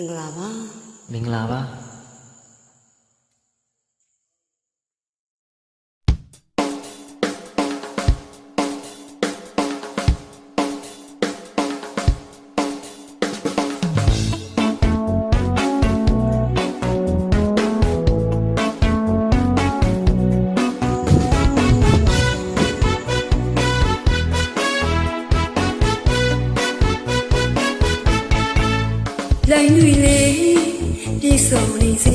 မင်္ဂလာပါ来女嘞，别说你些，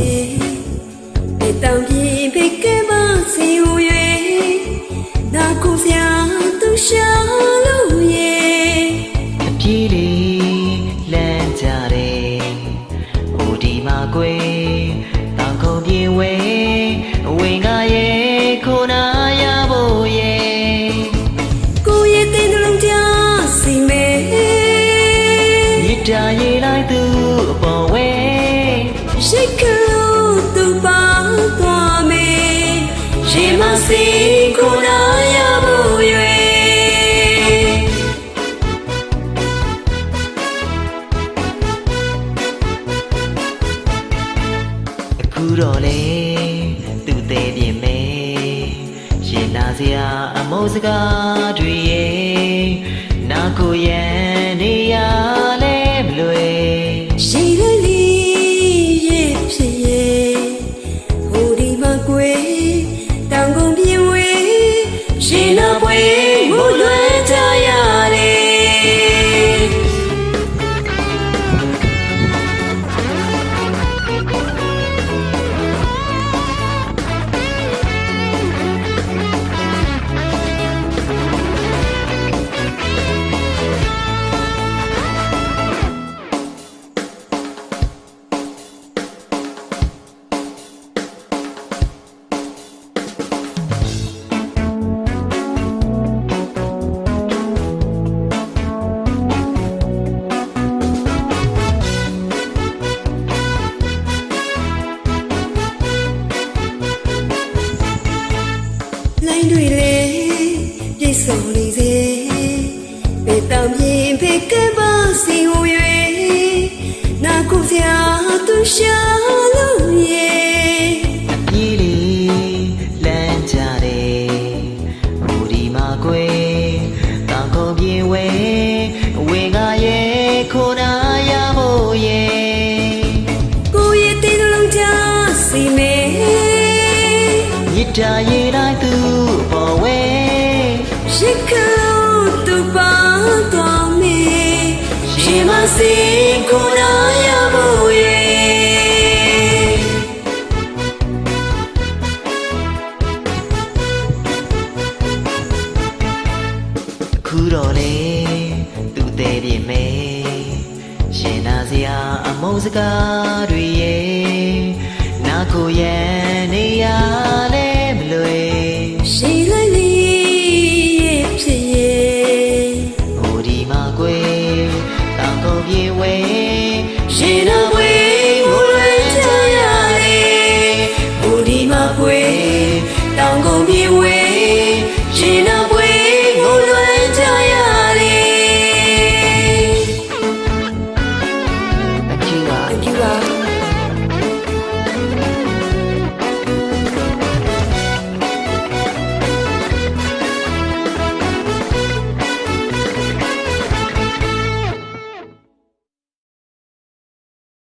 别当别别给我自由约，那故乡都下路耶。ပြေးလေလမ်းကြတယ်ဟိုဒီမှာကွယ်တောင်ခုံပြေးဝဲဝင်ကားရဲ့ခုနာရဖို့ရဲ့ကိုရဲ့တင်းလုံးကြစီမဲ မြစ်တာရေလိုက်သူအပေါ်ဝဲရှိခလို့သူပါသွားမေရေမစီခုနာရဖို့ရွယ်အခုတော့လေသူ့သေးပြင်မေရှင်နာစရာအမိုးစကားတွေရဲ့နာကိုရန်နေရလဲမလွယ်ရှိရလီရဲ့ဖြစ်ရဲ့ဟိုဒီမှာကွယ်တောင်ကုန်ပြေဝဲရှင်နာပွဲငိုလွယ်ကြရတယ်လိုင်းတွေလေပြည့်စုံနေစေဘယ်တောင်ပြင်ဘယ်ကပါစီဝရွေနာကိုစရာသူရှာလို့ရဲ့ပြေးလေလမ်းကြတယ်ဟိုဒီမှာကွယ်တောင်ခုံပြေးဝဲဝင်ကားရဲ့ခုနာရဖို့ရဲ့ကိုရဲ့တင်းလုံးကြစီမဲမြစ်တာရေလိုက်သူအပေါ်ဝဲရှိခလို့သူပါသွားမေရေမစီခုနာရဖို့ရဲ့အခုတော့လေသူ့သေးပြင်မေရှင်နာစရာအမုန်းစကားတွေရဲ့နာကိုရန်နေရလဲ